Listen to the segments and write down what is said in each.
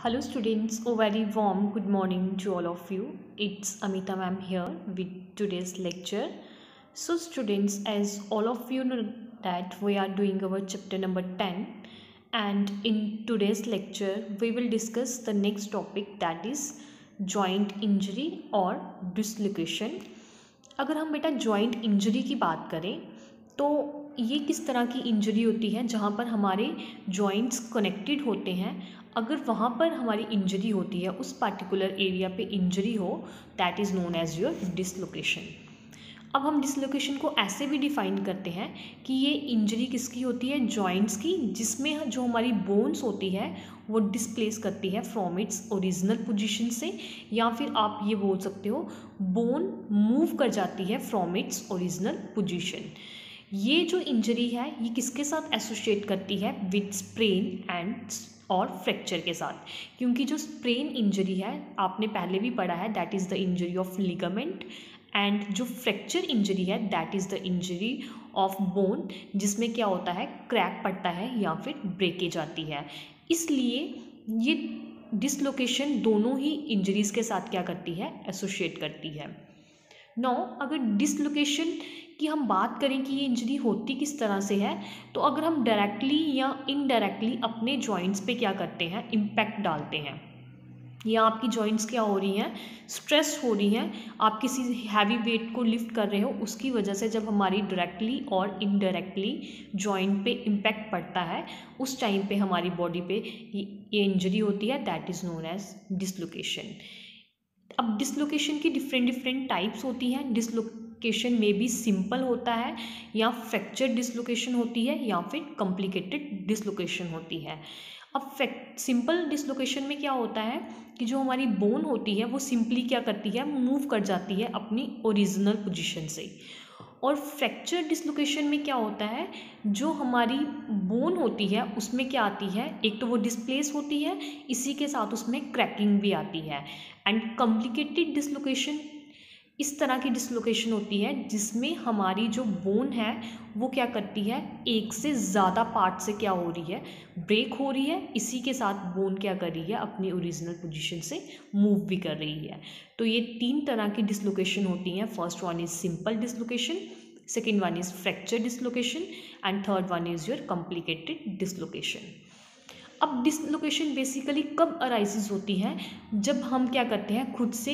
Hello students, a very warm good morning to all of you. It's Amita ma'am here with today's lecture. So students, as all of you know that we are doing our chapter number 10, and in today's lecture we will discuss the next topic, that is joint injury or dislocation. अगर हम बेटा joint injury की बात करें तो ये किस तरह की इंजरी होती है जहाँ पर हमारे जॉइंट्स कनेक्टेड होते हैं। अगर वहाँ पर हमारी इंजरी होती है, उस पार्टिकुलर एरिया पे इंजरी हो, that is known as your dislocation. अब हम डिसलोकेशन को ऐसे भी डिफाइन करते हैं कि ये इंजरी किसकी होती है, जॉइंट्स की, जिसमें जो हमारी बोन्स होती है वो डिस्प्लेस करती है फ्रॉम इट्स ओरिजिनल पोजीशन से, या फिर आप ये बोल सकते हो बोन मूव कर जाती है फ्रॉम इट्स ओरिजिनल पोजीशन। ये जो इंजरी है ये किसके साथ एसोसिएट करती है, विद स्प्रेन एंड और फ्रैक्चर के साथ, क्योंकि जो स्प्रेन इंजरी है आपने पहले भी पढ़ा है, that is the injury of ligament, and जो फ्रैक्चर इंजरी है that is the injury of bone, जिसमें क्या होता है, क्रैक पड़ता है या फिर ब्रेकेज आती है। इसलिए ये डिसलोकेशन दोनों ही इंजरीज़ के साथ क्या करती है, एसोसिएट करती है। नौ, अगर डिसलोकेशन की हम बात करें कि ये इंजरी होती किस तरह से है, तो अगर हम डायरेक्टली या इनडायरेक्टली अपने जॉइंट्स पे क्या करते हैं, इम्पैक्ट डालते हैं, या आपकी जॉइंट्स क्या हो रही हैं, स्ट्रेस हो रही हैं, आप किसी हैवी वेट को लिफ्ट कर रहे हो, उसकी वजह से जब हमारी डायरेक्टली और इनडायरेक्टली जॉइंट पे इम्पैक्ट पड़ता है, उस टाइम पे हमारी बॉडी पे ये इंजरी होती है, that is known as dislocation. अब डिसलोकेशन की डिफरेंट टाइप्स होती हैं। डिसलोकेशन में भी सिंपल होता है, या फ्रैक्चर डिसलोकेशन होती है, या फिर कॉम्प्लिकेटेड डिसलोकेशन होती है। अब सिंपल डिसलोकेशन में क्या होता है कि जो हमारी बोन होती है वो सिंपली क्या करती है, मूव कर जाती है अपनी ओरिजिनल पोजीशन से। और फ्रैक्चर डिसलोकेशन में क्या होता है, जो हमारी बोन होती है उसमें क्या आती है, एक तो वो डिस्प्लेस होती है, इसी के साथ उसमें क्रैकिंग भी आती है। एंड कॉम्प्लिकेटेड डिसलोकेशन इस तरह की डिसलोकेशन होती है जिसमें हमारी जो बोन है वो क्या करती है, एक से ज़्यादा पार्ट से क्या हो रही है, ब्रेक हो रही है, इसी के साथ बोन क्या कर रही है, अपनी ओरिजिनल पोजीशन से मूव भी कर रही है। तो ये तीन तरह की डिसलोकेशन होती हैं। First one is simple dislocation, second one is fracture dislocation, and third one is your complicated dislocation. अब डिसलोकेशन बेसिकली कब अराइजेज होती है, जब हम क्या करते हैं, खुद से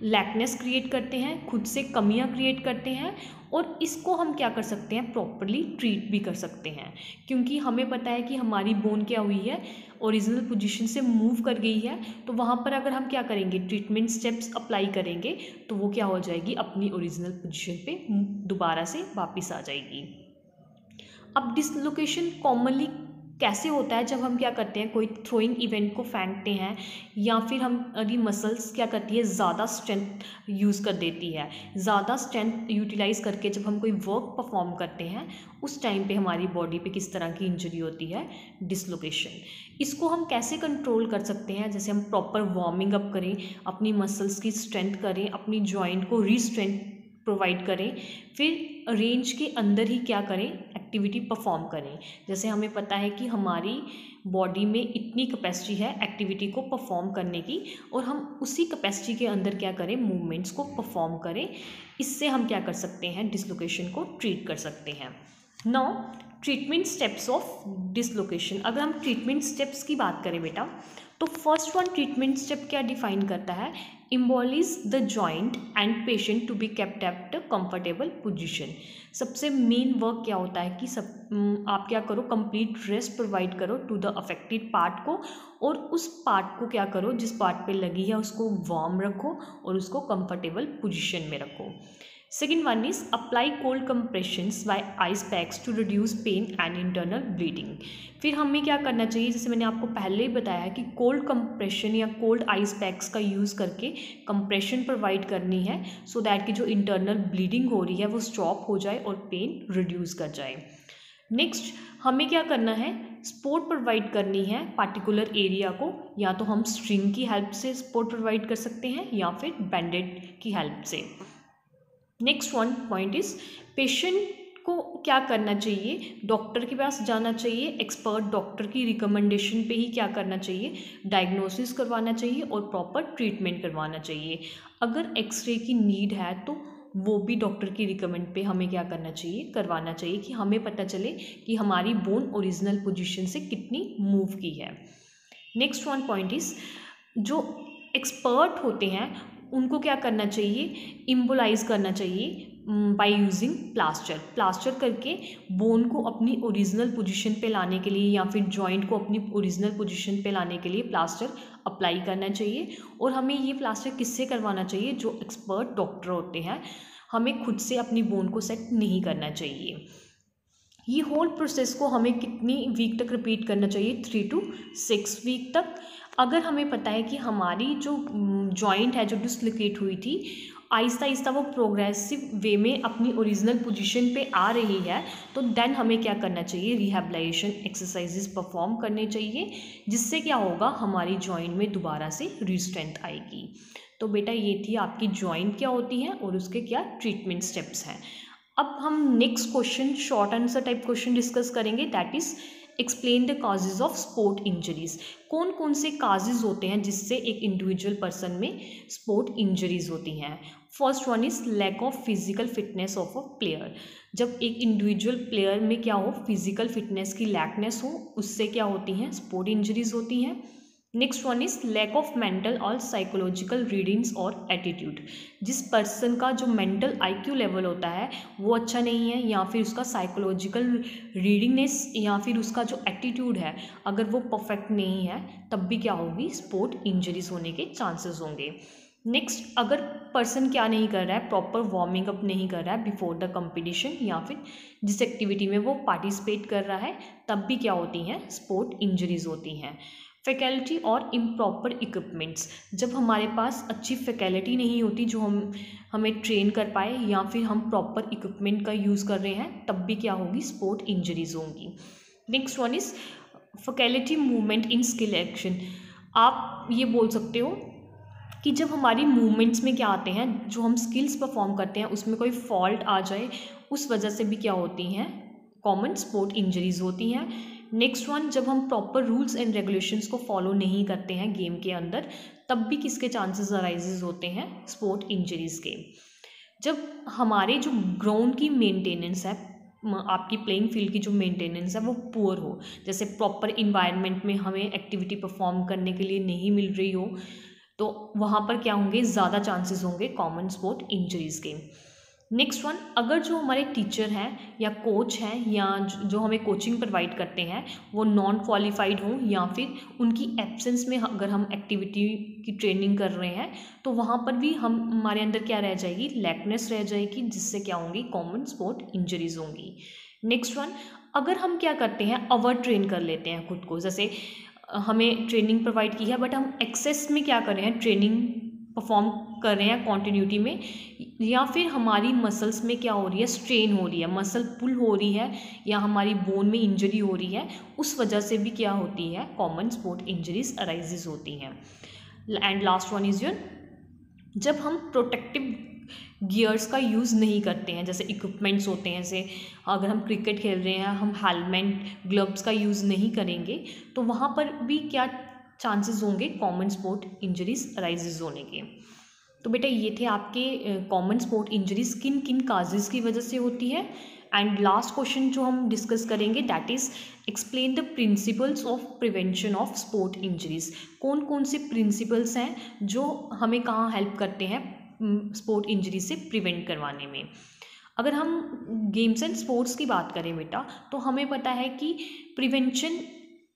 लैकनेस क्रिएट करते हैं, खुद से कमियां क्रिएट करते हैं, और इसको हम क्या कर सकते हैं, प्रॉपरली ट्रीट भी कर सकते हैं, क्योंकि हमें पता है कि हमारी बोन क्या हुई है, ओरिजिनल पोजीशन से मूव कर गई है। तो वहाँ पर अगर हम क्या करेंगे, ट्रीटमेंट स्टेप्स अप्लाई करेंगे, तो वो क्या हो जाएगी, अपनी ओरिजिनल पोजीशन पे दोबारा से वापस आ जाएगी। अब डिसलोकेशन कॉमनली कैसे होता है, जब हम क्या करते हैं, कोई थ्रोइंग इवेंट को फेंकते हैं, या फिर हमारी मसल्स क्या करती है, ज़्यादा स्ट्रेंथ यूज़ कर देती है, ज़्यादा स्ट्रेंथ यूटिलाइज़ करके जब हम कोई वर्क परफॉर्म करते हैं, उस टाइम पे हमारी बॉडी पे किस तरह की इंजरी होती है, डिसलोकेशन। इसको हम कैसे कंट्रोल कर सकते हैं, जैसे हम प्रॉपर वार्मिंग अप करें, अपनी मसल्स की स्ट्रेंथ करें, अपनी जॉइंट को रीस्ट्रेंथ प्रोवाइड करें, फिर रेंज के अंदर ही क्या करें, एक्टिविटी परफॉर्म करें। जैसे हमें पता है कि हमारी बॉडी में इतनी कैपेसिटी है एक्टिविटी को परफॉर्म करने की, और हम उसी कैपेसिटी के अंदर क्या करें, मूवमेंट्स को परफॉर्म करें। इससे हम क्या कर सकते हैं, डिसलोकेशन को ट्रीट कर सकते हैं। Now treatment steps of dislocation. अगर हम ट्रीटमेंट स्टेप्स की बात करें बेटा, तो फर्स्ट वन ट्रीटमेंट स्टेप क्या डिफाइन करता है, immobilise the joint and patient to be kept at a comfortable position. सबसे मेन वर्क क्या होता है कि आप क्या करो, कंप्लीट रेस्ट प्रोवाइड करो टू द अफेक्टेड पार्ट को, और उस पार्ट को क्या करो, जिस पार्ट पे लगी है उसको वार्म रखो और उसको कंफर्टेबल पोजीशन में रखो। Second one is apply cold compressions by ice packs to reduce pain and internal bleeding। फिर हमें क्या करना चाहिए, जैसे मैंने आपको पहले ही बताया कि कोल्ड कंप्रेशन या कोल्ड आइस पैक्स का यूज़ करके कंप्रेशन प्रोवाइड करनी है, सो दैट कि जो इंटरनल ब्लीडिंग हो रही है वो स्टॉप हो जाए और पेन रिड्यूस कर जाए। नेक्स्ट हमें क्या करना है, सपोर्ट प्रोवाइड करनी है पार्टिकुलर एरिया को, या तो हम स्ट्रिंग की हेल्प से सपोर्ट प्रोवाइड कर सकते हैं, या फिर बैंडेड की हेल्प से। Next one point is patient को क्या करना चाहिए, डॉक्टर के पास जाना चाहिए, एक्सपर्ट डॉक्टर की रिकमेंडेशन पे ही क्या करना चाहिए, डायग्नोसिस करवाना चाहिए और प्रॉपर ट्रीटमेंट करवाना चाहिए। अगर एक्सरे की नीड है तो वो भी डॉक्टर की रिकमेंड पे हमें क्या करना चाहिए, करवाना चाहिए, कि हमें पता चले कि हमारी बोन ओरिजिनल पोजीशन से कितनी मूव की है। नेक्स्ट वन पॉइंट इज, जो एक्सपर्ट होते हैं उनको क्या करना चाहिए, इम्बोलाइज करना चाहिए बाय यूजिंग प्लास्टर करके बोन को अपनी ओरिजिनल पोजीशन पे लाने के लिए या फिर जॉइंट को अपनी ओरिजिनल पोजीशन पे लाने के लिए प्लास्टर अप्लाई करना चाहिए। और हमें ये प्लास्टर किससे करवाना चाहिए, जो एक्सपर्ट डॉक्टर होते हैं। हमें खुद से अपनी बोन को सेट नहीं करना चाहिए। ये होल प्रोसेस को हमें कितनी वीक तक रिपीट करना चाहिए, 3 to 6 वीक तक। अगर हमें पता है कि हमारी जो जॉइंट है जो डिसलोकेट हुई थी, आहिस्ता आहिस्ता वो प्रोग्रेसिव वे में अपनी ओरिजिनल पोजीशन पे आ रही है, तो देन हमें क्या करना चाहिए, रिहैबिलिटेशन एक्सरसाइजेस परफॉर्म करने चाहिए, जिससे क्या होगा, हमारी जॉइंट में दोबारा से रीस्ट्रेंथ आएगी। तो बेटा ये थी आपकी जॉइंट क्या होती है और उसके क्या ट्रीटमेंट स्टेप्स हैं। अब हम next question, short answer type question discuss करेंगे, that is explain the causes of sport injuries. कौन कौन से काजेज होते हैं जिससे एक इंडिविजुअल पर्सन में स्पोर्ट इंजरीज होती हैं। First one is lack of physical fitness of a player. जब एक इंडिविजुअल प्लेयर में क्या हो, फिजिकल फिटनेस की लैकनेस हो, उससे क्या होती हैं, स्पोर्ट इंजरीज होती हैं। Next one is lack of mental और साइकोलॉजिकल रीडिंग्स और एटीट्यूड। जिस पर्सन का जो मेंटल आईक्यू लेवल होता है वो अच्छा नहीं है, या फिर उसका साइकोलॉजिकल रीडिंगनेस या फिर उसका जो एटीट्यूड है अगर वो परफेक्ट नहीं है, तब भी क्या होगी, स्पोर्ट इंजरीज होने के चांसेस होंगे। नेक्स्ट, अगर पर्सन क्या नहीं कर रहा है, प्रॉपर वार्मिंग अप नहीं कर रहा है बिफोर द कंपटीशन, या फिर जिस एक्टिविटी में वो पार्टिसिपेट कर रहा है, तब भी क्या होती हैं, स्पोर्ट इंजरीज होती हैं। फैकल्टी और इम्प्रॉपर इक्विपमेंट्स। जब हमारे पास अच्छी फैकल्टी नहीं होती जो हमें ट्रेन कर पाए, या फिर हम प्रॉपर इक्विपमेंट का यूज़ कर रहे हैं, तब भी क्या होगी, स्पोर्ट इंजरीज होंगी। Next one is faculty movement in skill action. आप ये बोल सकते हो कि जब हमारी मूवमेंट्स में क्या आते हैं, जो हम स्किल्स परफॉर्म करते हैं उसमें कोई फॉल्ट आ जाए, उस वजह से भी क्या होती हैं, कॉमन स्पोर्ट इंजरीज होती हैं। नेक्स्ट वन, जब हम प्रॉपर रूल्स एंड रेगुलेशंस को फॉलो नहीं करते हैं गेम के अंदर, तब भी किसके चांसेस अराइजेज होते हैं, स्पोर्ट इंजरीज के। जब हमारे जो ग्राउंड की मेंटेनेंस है, आपकी प्लेइंग फील्ड की जो मेंटेनेंस है वो पुअर हो, जैसे प्रॉपर इन्वायरमेंट में हमें एक्टिविटी परफॉर्म करने के लिए नहीं मिल रही हो, तो वहाँ पर क्या होंगे, ज़्यादा चांसेस होंगे कॉमन स्पोर्ट इंजरीज के। नेक्स्ट वन, अगर जो हमारे टीचर हैं या कोच हैं या जो हमें कोचिंग प्रोवाइड करते हैं वो नॉन क्वालिफाइड हों, या फिर उनकी एब्सेंस में अगर हम एक्टिविटी की ट्रेनिंग कर रहे हैं, तो वहाँ पर भी हमारे अंदर क्या रह जाएगी, लैकनेस रह जाएगी, जिससे क्या होंगी, कॉमन स्पोर्ट इंजरीज होंगी। नेक्स्ट वन, अगर हम क्या करते हैं, ओवर ट्रेन कर लेते हैं खुद को, जैसे हमें ट्रेनिंग प्रोवाइड की है बट हम एक्सेस में क्या कर रहे हैं, ट्रेनिंग परफॉर्म कर रहे हैं कॉन्टिन्यूटी में, या फिर हमारी मसल्स में क्या हो रही है, स्ट्रेन हो रही है, मसल पुल हो रही है, या हमारी बोन में इंजरी हो रही है, उस वजह से भी क्या होती है, कॉमन स्पोर्ट इंजरीज अराइजेज होती हैं। And last one is your, जब हम प्रोटेक्टिव गियर्स का यूज़ नहीं करते हैं, जैसे इक्विपमेंट्स होते हैं, जैसे अगर हम क्रिकेट खेल रहे हैं, हम हेलमेट ग्लव्स का यूज़ नहीं करेंगे, तो वहाँ पर भी क्या चांसेस होंगे, कॉमन स्पोर्ट इंजरीज अराइजेज होने के। तो बेटा ये थे आपके कॉमन स्पोर्ट इंजरीज किन किन काजेज़ की वजह से होती है। एंड लास्ट क्वेश्चन जो हम डिस्कस करेंगे, that is explain the principles of prevention of sport injuries. कौन कौन से प्रिंसिपल्स हैं जो हमें कहाँ हेल्प करते हैं स्पोर्ट इंजरी से प्रिवेंट करवाने में। अगर हम गेम्स एंड स्पोर्ट्स की बात करें बेटा, तो हमें पता है कि प्रिवेंशन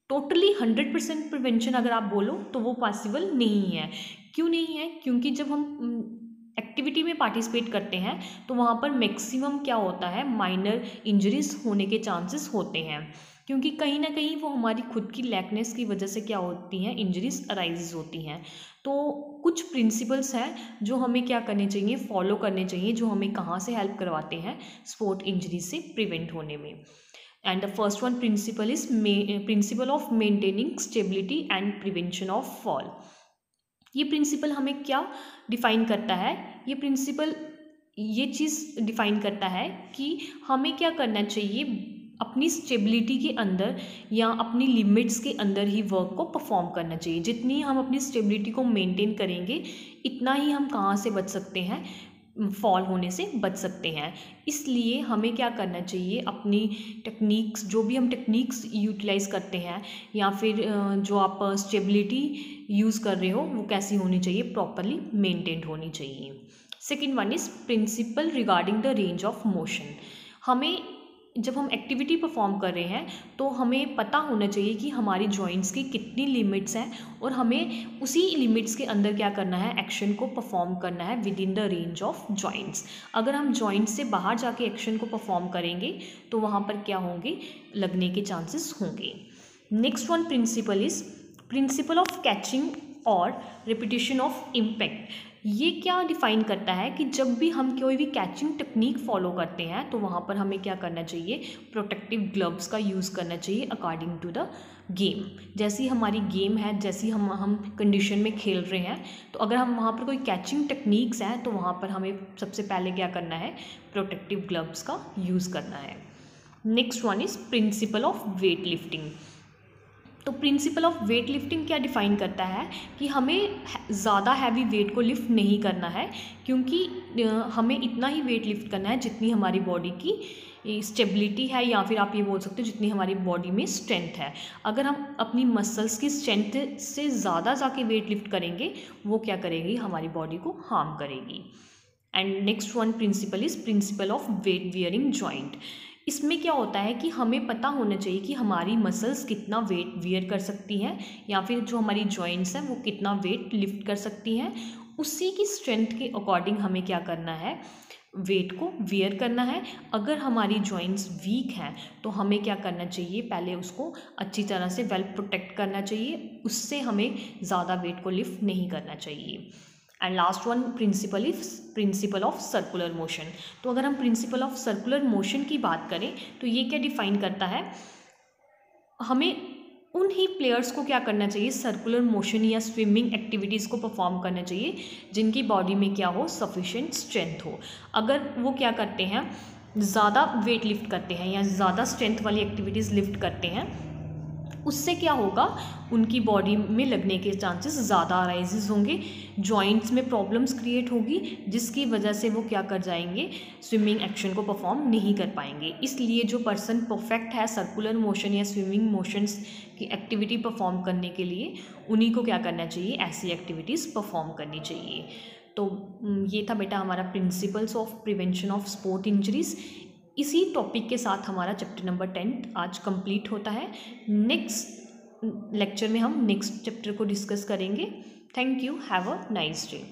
टोटली 100% प्रिवेंशन अगर आप बोलो तो वो पॉसिबल नहीं है। क्यों नहीं है? क्योंकि जब हम एक्टिविटी में पार्टिसिपेट करते हैं तो वहाँ पर मैक्सिमम क्या होता है, माइनर इंजरीज होने के चांसेस होते हैं, क्योंकि कहीं ना कहीं वो हमारी खुद की लैकनेस की वजह से क्या होती हैं, इंजरीज अराइज होती हैं। तो कुछ प्रिंसिपल्स हैं जो हमें क्या करने चाहिए, फॉलो करने चाहिए, जो हमें कहाँ से हेल्प करवाते हैं स्पोर्ट इंजरी से प्रिवेंट होने में। And the first one principle is principle of maintaining stability and prevention of fall. ये प्रिंसिपल हमें क्या डिफाइन करता है? ये प्रिंसिपल ये चीज़ डिफाइन करता है कि हमें क्या करना चाहिए, अपनी स्टेबिलिटी के अंदर या अपनी लिमिट्स के अंदर ही वर्क को परफॉर्म करना चाहिए। जितनी हम अपनी स्टेबिलिटी को मेंटेन करेंगे इतना ही हम कहाँ से बच सकते हैं, फॉल होने से बच सकते हैं। इसलिए हमें क्या करना चाहिए, अपनी टेक्निक्स, जो भी हम टेक्निक्स यूटिलाइज़ करते हैं या फिर जो आप स्टेबिलिटी यूज़ कर रहे हो वो कैसी होनी चाहिए, प्रॉपरली मेंटेन्ड होनी चाहिए। Second one is principle regarding the range of motion. हमें जब हम एक्टिविटी परफॉर्म कर रहे हैं तो हमें पता होना चाहिए कि हमारी जॉइंट्स की कितनी लिमिट्स हैं और हमें उसी लिमिट्स के अंदर क्या करना है, एक्शन को परफॉर्म करना है with in the range of joints. अगर हम जॉइंट्स से बाहर जाके एक्शन को परफॉर्म करेंगे तो वहाँ पर क्या होंगे, लगने के चांसेस होंगे। Next one principle is principle of catching और रिपीटिशन ऑफ इम्पैक्ट। ये क्या डिफाइन करता है कि जब भी हम कोई भी कैचिंग टेक्निक फॉलो करते हैं तो वहाँ पर हमें क्या करना चाहिए, प्रोटेक्टिव ग्लव्स का यूज़ करना चाहिए अकॉर्डिंग टू द गेम। जैसी हमारी गेम है, जैसी हम कंडीशन में खेल रहे हैं, तो अगर हम वहाँ पर कोई कैचिंग टेक्निक्स हैं तो वहाँ पर हमें सबसे पहले क्या करना है, प्रोटेक्टिव ग्लव्स का यूज़ करना है। Next one is principle of weight lifting. तो प्रिंसिपल ऑफ वेट लिफ्टिंग क्या डिफ़ाइन करता है कि हमें ज़्यादा हैवी वेट को लिफ्ट नहीं करना है, क्योंकि हमें इतना ही वेट लिफ्ट करना है जितनी हमारी बॉडी की स्टेबिलिटी है, या फिर आप ये बोल सकते हो जितनी हमारी बॉडी में स्ट्रेंथ है। अगर हम अपनी मसल्स की स्ट्रेंथ से ज़्यादा जाके वेट लिफ्ट करेंगे वो क्या करेगी, हमारी बॉडी को हार्म करेगी। And next one principle is principle of weight wearing joint. इसमें क्या होता है कि हमें पता होना चाहिए कि हमारी मसल्स कितना वेट वियर कर सकती हैं या फिर जो हमारी जॉइंट्स हैं वो कितना वेट लिफ्ट कर सकती हैं। उसी की स्ट्रेंथ के अकॉर्डिंग हमें क्या करना है, वेट को वियर करना है। अगर हमारी जॉइंट्स वीक हैं तो हमें क्या करना चाहिए, पहले उसको अच्छी तरह से वेल प्रोटेक्ट करना चाहिए, उससे हमें ज़्यादा वेट को लिफ्ट नहीं करना चाहिए। And last one principle is principle of circular motion. तो अगर हम प्रिंसिपल ऑफ सर्कुलर मोशन की बात करें तो ये क्या डिफाइन करता है, हमें उन ही प्लेयर्स को क्या करना चाहिए, सर्कुलर मोशन या स्विमिंग एक्टिविटीज़ को परफॉर्म करना चाहिए जिनकी बॉडी में क्या हो, सफिशिएंट स्ट्रेंथ हो। अगर वो क्या करते हैं, ज़्यादा वेट लिफ्ट करते हैं या ज़्यादा स्ट्रेंथ वाली एक्टिविटीज़ लिफ्ट करते हैं, उससे क्या होगा, उनकी बॉडी में लगने के चांसेस ज़्यादा अराइजेज होंगे, जॉइंट्स में प्रॉब्लम्स क्रिएट होगी, जिसकी वजह से वो क्या कर जाएंगे, स्विमिंग एक्शन को परफॉर्म नहीं कर पाएंगे। इसलिए जो पर्सन परफेक्ट है सर्कुलर मोशन या स्विमिंग मोशंस की एक्टिविटी परफॉर्म करने के लिए, उन्हीं को क्या करना चाहिए, ऐसी एक्टिविटीज़ परफॉर्म करनी चाहिए। तो ये था बेटा हमारा principles of prevention of sport injuries. इसी टॉपिक के साथ हमारा चैप्टर नंबर 10 आज कंप्लीट होता है। नेक्स्ट लेक्चर में हम नेक्स्ट चैप्टर को डिस्कस करेंगे। Thank you, have a nice day.